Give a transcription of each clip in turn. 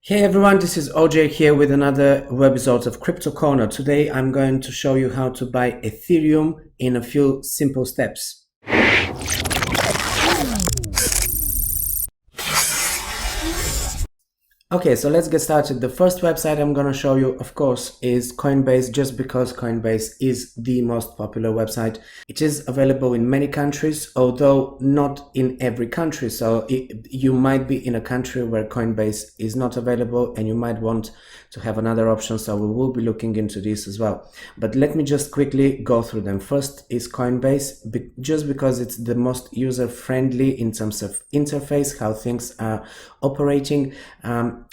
Hey everyone, this is OJ here with another webisode of Crypto Corner. Today I'm going to show you how to buy Ethereum in a few simple steps. Okay, so let's get started. The first website I'm going to show you, of course, is Coinbase, just because Coinbase is the most popular website. It is available in many countries, although not in every country. So you might be in a country where Coinbase is not available and you might want to have another option. So we will be looking into this as well. But let me just quickly go through them. First is Coinbase, just because it's the most user-friendly in terms of interface, how things are operating.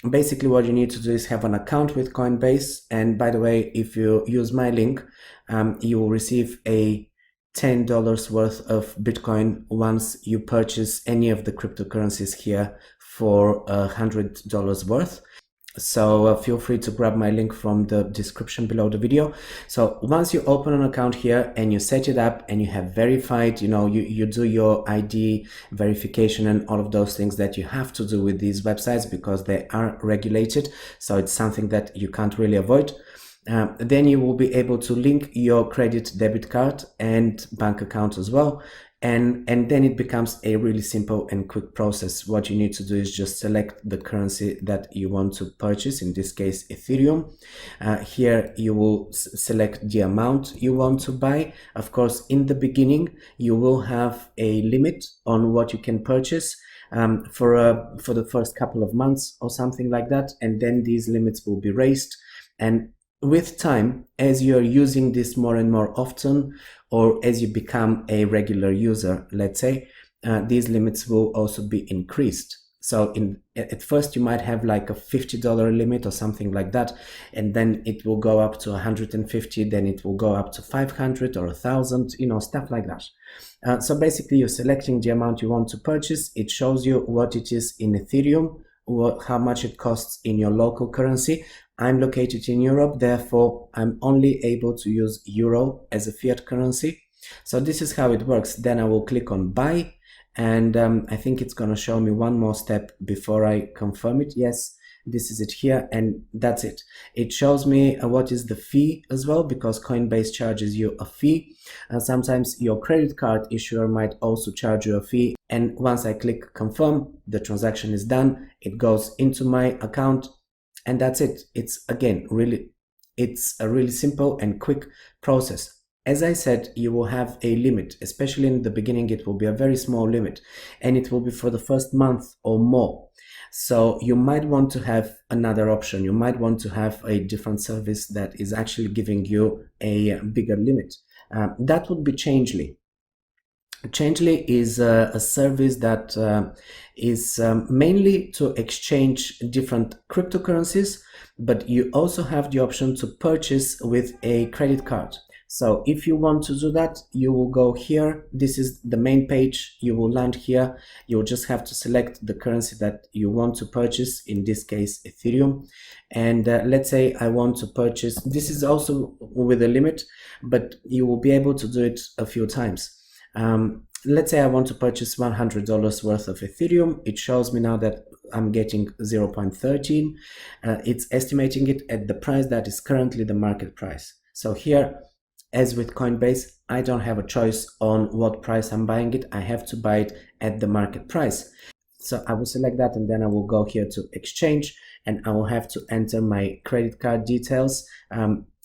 Basically what you need to do is have an account with Coinbase, and by the way, if you use my link, you will receive a $10 worth of Bitcoin once you purchase any of the cryptocurrencies here for $100 worth. So feel free to grab my link from the description below the video. So once you open an account here and you set it up and you have verified, you do your ID verification and all of those things that you have to do with these websites because they are regulated. So it's something that you can't really avoid. Then you will be able to link your credit debit card and bank account as well. And then it becomes a really simple and quick process. What you need to do is just select the currency that you want to purchase, in this case Ethereum. Here you will select the amount you want to buy. Of course, in the beginning you will have a limit on what you can purchase for the first couple of months or something like that, and then these limits will be raised. And with time, as you're using this more and more often, or as you become a regular user, let's say, these limits will also be increased. So at first you might have like a $50 limit or something like that, and then it will go up to 150, then it will go up to 500 or 1,000, stuff like that. So basically you're selecting the amount you want to purchase. It shows you what it is in Ethereum, how much it costs in your local currency. I'm located in Europe, therefore I'm only able to use euro as a fiat currency. So this is how it works. Then I will click on buy, and I think it's going to show me one more step before I confirm it. Yes, this is it here, and that's it. It shows me what is the fee as well, because Coinbase charges you a fee. Sometimes your credit card issuer might also charge you a fee, and once I click confirm, the transaction is done. It goes into my account, and that's it. It's a really simple and quick process. As I said, you will have a limit, especially in the beginning. It will be a very small limit, and it will be for the first month or more. So you might want to have another option. You might want to have a different service that is actually giving you a bigger limit. That would be Changely. Changely is a service that is mainly to exchange different cryptocurrencies, but you also have the option to purchase with a credit card. So if you want to do that, you will go here. This is the main page. You will land here. You'll just have to select the currency that you want to purchase, in this case Ethereum. And let's say I want to purchase, this is also with a limit, but you will be able to do it a few times. Let's say I want to purchase $100 worth of Ethereum. It shows me now that I'm getting 0.13. It's estimating it at the price that is currently the market price. So here, as with Coinbase, I don't have a choice on what price I'm buying it. I have to buy it at the market price. So I will select that, and then I will go here to exchange, and I will have to enter my credit card details.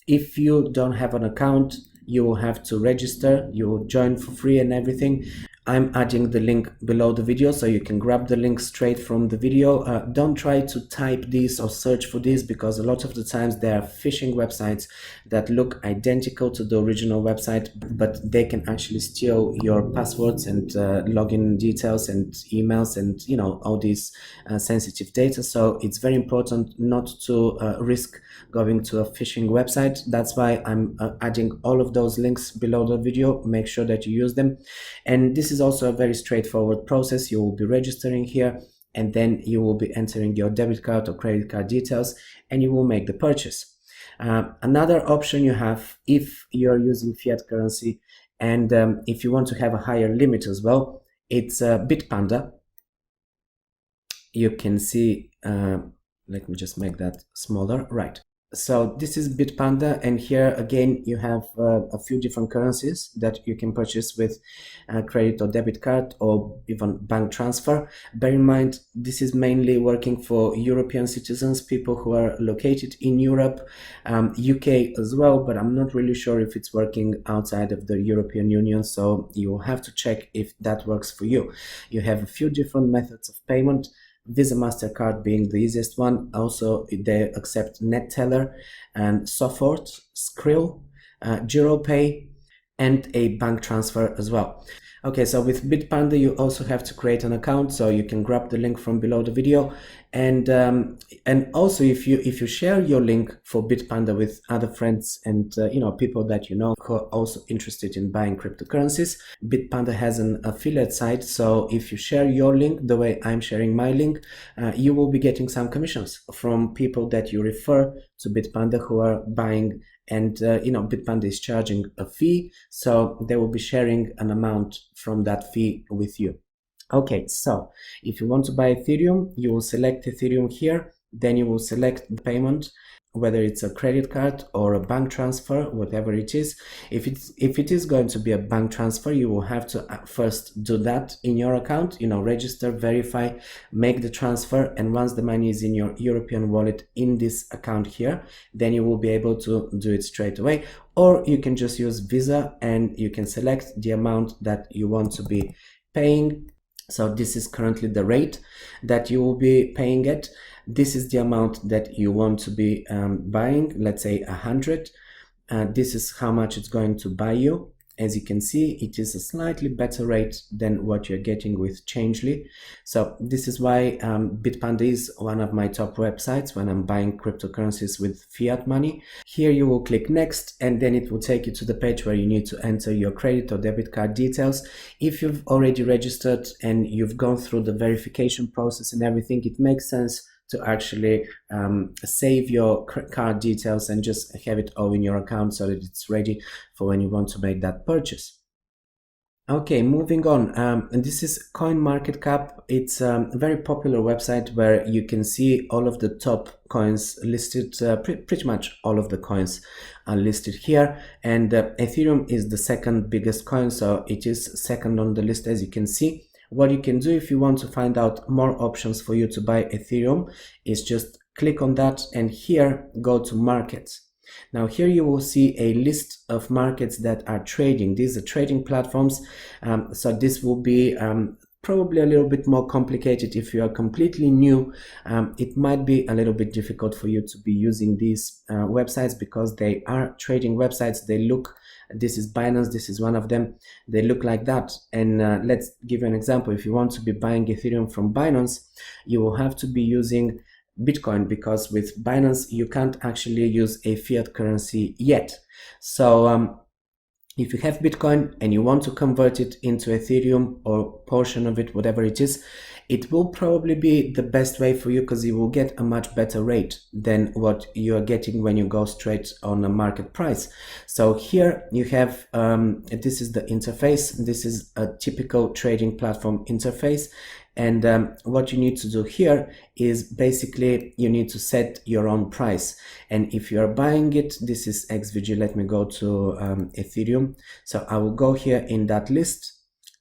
If you don't have an account, you will have to register. You will join for free and everything. I'm adding the link below the video, so you can grab the link straight from the video. Don't try to type this or search for this, because a lot of the times there are phishing websites that look identical to the original website, but they can actually steal your passwords and login details and emails and all these sensitive data. So it's very important not to risk going to a phishing website. That's why I'm adding all of those links below the video. Make sure that you use them. And this is also a very straightforward process. You will be registering here, and then you will be entering your debit card or credit card details, and you will make the purchase. Another option you have, if you're using fiat currency and if you want to have a higher limit as well, it's Bitpanda. You can see Let me just make that smaller. Right. So this is Bitpanda, and here again you have a few different currencies that you can purchase with a credit or debit card or even bank transfer. Bear in mind, this is mainly working for European citizens, people who are located in Europe, UK as well, but I'm not really sure if it's working outside of the European Union, so you will have to check if that works for you. You have a few different methods of payment. Visa, MasterCard being the easiest one. Also, they accept NetTeller and Sofort, Skrill, GiroPay, and a bank transfer as well. Okay, so with Bitpanda, you also have to create an account, so you can grab the link from below the video, and also if you share your link for Bitpanda with other friends and people that you know who are also interested in buying cryptocurrencies, Bitpanda has an affiliate site. So if you share your link the way I'm sharing my link, you will be getting some commissions from people that you refer to Bitpanda who are buying. And Bitpanda is charging a fee, so they will be sharing an amount from that fee with you. Okay, so if you want to buy Ethereum, you will select Ethereum here, then you will select the payment, whether it's a credit card or a bank transfer, whatever it is. If it is going to be a bank transfer, you will have to first do that in your account, register, verify, make the transfer, and once the money is in your European wallet in this account here, then you will be able to do it straight away. Or you can just use Visa and you can select the amount that you want to be paying. So this is currently the rate that you will be paying at. This is the amount that you want to be buying, let's say 100. This is how much it's going to buy you. As you can see, it is a slightly better rate than what you're getting with Changely. So this is why Bitpanda is one of my top websites when I'm buying cryptocurrencies with fiat money. Here you will click next, and then it will take you to the page where you need to enter your credit or debit card details. If you've already registered and you've gone through the verification process and everything, it makes sense to actually save your card details and just have it all in your account so that it's ready for when you want to make that purchase. Okay, moving on. And this is CoinMarketCap. It's a very popular website where you can see all of the top coins listed. Pretty much all of the coins are listed here. And Ethereum is the second biggest coin, so it is second on the list, as you can see. What you can do if you want to find out more options for you to buy Ethereum is just click on that, and here go to markets. Now here you will see a list of markets that are trading. These are trading platforms. So this will be probably a little bit more complicated if you are completely new. It might be a little bit difficult for you to be using these websites because they are trading websites. This is Binance, this is one of them. They look like that. And let's give you an example. If you want to be buying Ethereum from Binance, you will have to be using Bitcoin, because with Binance you can't actually use a fiat currency yet. So if you have Bitcoin and you want to convert it into Ethereum or portion of it, whatever it is, it will probably be the best way for you because you will get a much better rate than what you are getting when you go straight on a market price. So here you have, this is the interface. This is a typical trading platform interface. And what you need to do here is basically you need to set your own price. And if you are buying it, this is XVG. Let me go to Ethereum. So I will go here in that list,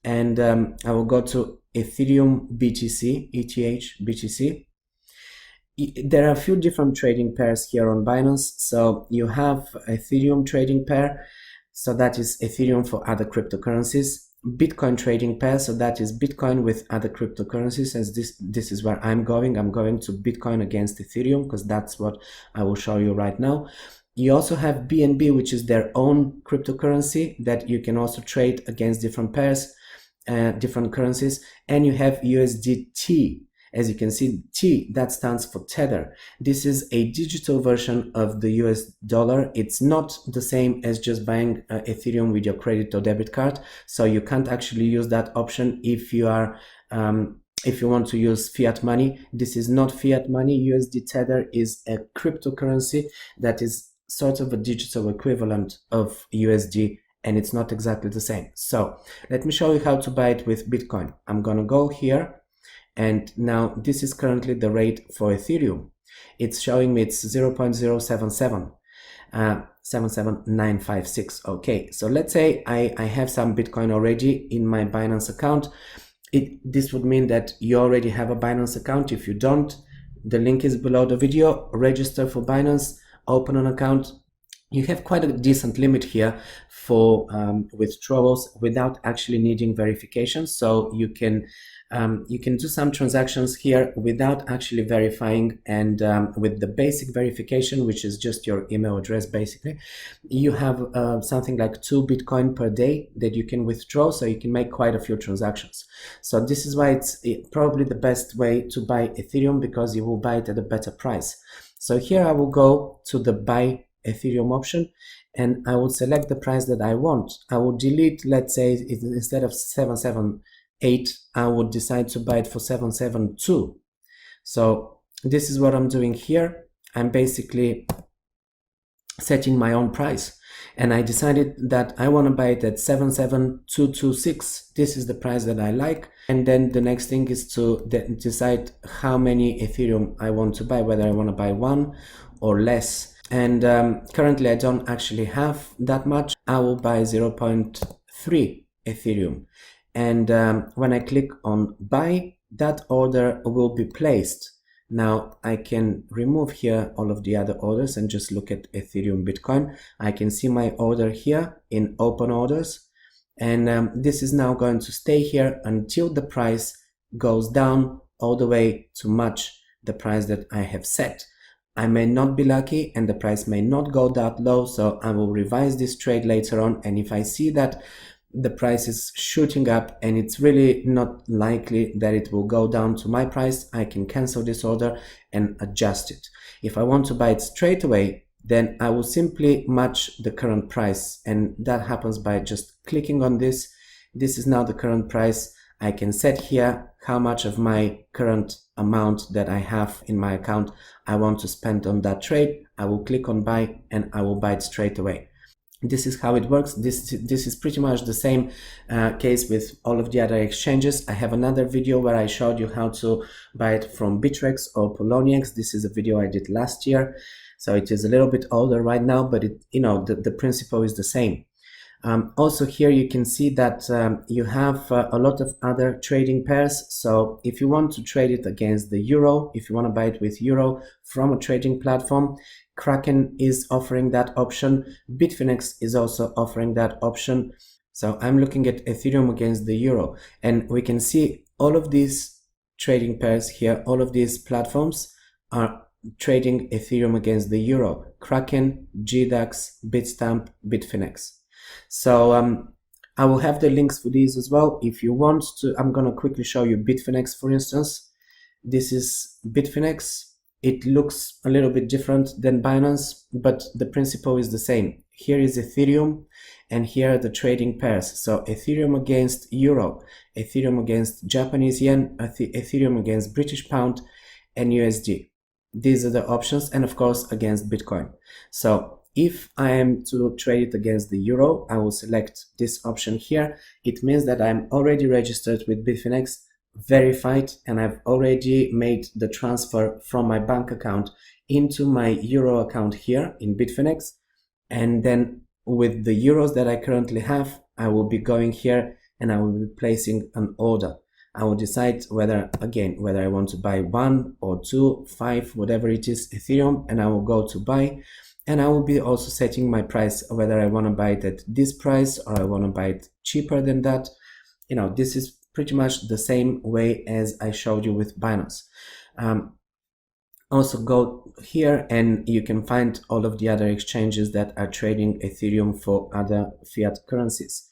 and I will go to Ethereum BTC, ETH BTC. There are a few different trading pairs here on Binance. So you have Ethereum trading pair. So that is Ethereum for other cryptocurrencies. Bitcoin trading pair, so that is Bitcoin with other cryptocurrencies. As this is where I'm going to Bitcoin against Ethereum, because that's what I will show you right now. You also have BNB, which is their own cryptocurrency that you can also trade against different pairs, different currencies. And you have USDT. As you can see, T, that stands for Tether. This is a digital version of the US dollar. It's not the same as just buying Ethereum with your credit or debit card. So you can't actually use that option if you are if you want to use fiat money. This is not fiat money. USD Tether is a cryptocurrency that is sort of a digital equivalent of USD, and it's not exactly the same. So let me show you how to buy it with Bitcoin. I'm gonna go here, And now this is currently the rate for Ethereum. It's showing me it's 0.077. 77956. Okay, so let's say I have some Bitcoin already in my Binance account. This would mean that you already have a Binance account. If you don't, the link is below the video. Register for Binance, open an account. You have quite a decent limit here for withdrawals without actually needing verification. So you can do some transactions here without actually verifying, and with the basic verification, which is just your email address. Basically, you have something like 2 Bitcoin per day that you can withdraw, so you can make quite a few transactions. So this is why it's probably the best way to buy Ethereum, because you will buy it at a better price. So here I will go to the buy Ethereum option, and I will select the price that I want. I will delete, let's say, instead of 778, I would decide to buy it for 772. So this is what I'm doing here. I'm basically setting my own price, and I decided that I want to buy it at 77226. This is the price that I like. And then the next thing is to decide how many Ethereum I want to buy, whether I want to buy 1 or less. And currently I don't actually have that much. I will buy 0.3 Ethereum. And when I click on buy, that order will be placed. Now I can remove here all of the other orders and just look at Ethereum Bitcoin. I can see my order here in open orders. And this is now going to stay here until the price goes down all the way to match the price that I have set. I may not be lucky and the price may not go that low, so I will revise this trade later on. And if I see that the price is shooting up and it's really not likely that it will go down to my price, I can cancel this order and adjust it. If I want to buy it straight away, then I will simply match the current price, and that happens by just clicking on this. This is now the current price. I can set here how much of my current amount that I have in my account I want to spend on that trade. I will click on buy and I will buy it straight away. This is how it works. This is pretty much the same case with all of the other exchanges. I have another video where I showed you how to buy it from Bitfinex or Poloniex. This is a video I did last year, so it is a little bit older right now, but the principle is the same. Also here you can see that you have a lot of other trading pairs. So if you want to trade it against the euro, if you want to buy it with euro from a trading platform, Kraken is offering that option. Bitfinex is also offering that option. So I'm looking at Ethereum against the euro, and we can see all of these trading pairs here, all of these platforms are trading Ethereum against the euro. Kraken, GDAX, Bitstamp, Bitfinex. So I will have the links for these as well if you want to. I'm going to quickly show you Bitfinex, for instance. This is Bitfinex. It looks a little bit different than Binance, but the principle is the same. Here is Ethereum, and here are the trading pairs. So Ethereum against euro, Ethereum against Japanese yen, Ethereum against British pound, and USD. These are the options, and of course against Bitcoin. So if I am to trade it against the euro, I will select this option here. It means that I'm already registered with Bitfinex, verified, and I've already made the transfer from my bank account into my euro account here in Bitfinex. And then with the euros that I currently have, I will be going here and I will be placing an order. I will decide whether I want to buy 1 or 2, 5, whatever it is, Ethereum, and I will go to buy. And I will be also setting my price, whether I want to buy it at this price or I want to buy it cheaper than that. This is pretty much the same way as I showed you with Binance. Also go here and you can find all of the other exchanges that are trading Ethereum for other fiat currencies,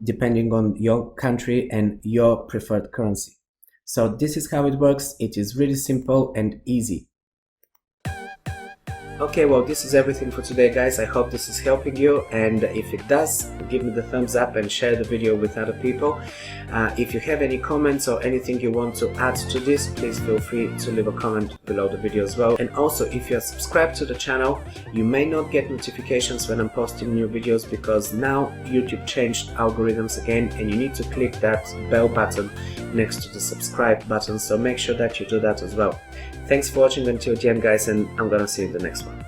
depending on your country and your preferred currency. So this is how it works. It is really simple and easy. Okay, well, this is everything for today, guys. I hope this is helping you, and if it does, give me the thumbs up and share the video with other people. If you have any comments or anything you want to add to this, please feel free to leave a comment below the video as well. And also, if you're subscribed to the channel, you may not get notifications when I'm posting new videos, because now YouTube changed algorithms again, and you need to click that bell button next to the subscribe button, so make sure that you do that as well. Thanks for watching until the end, guys, and I'm gonna see you in the next one.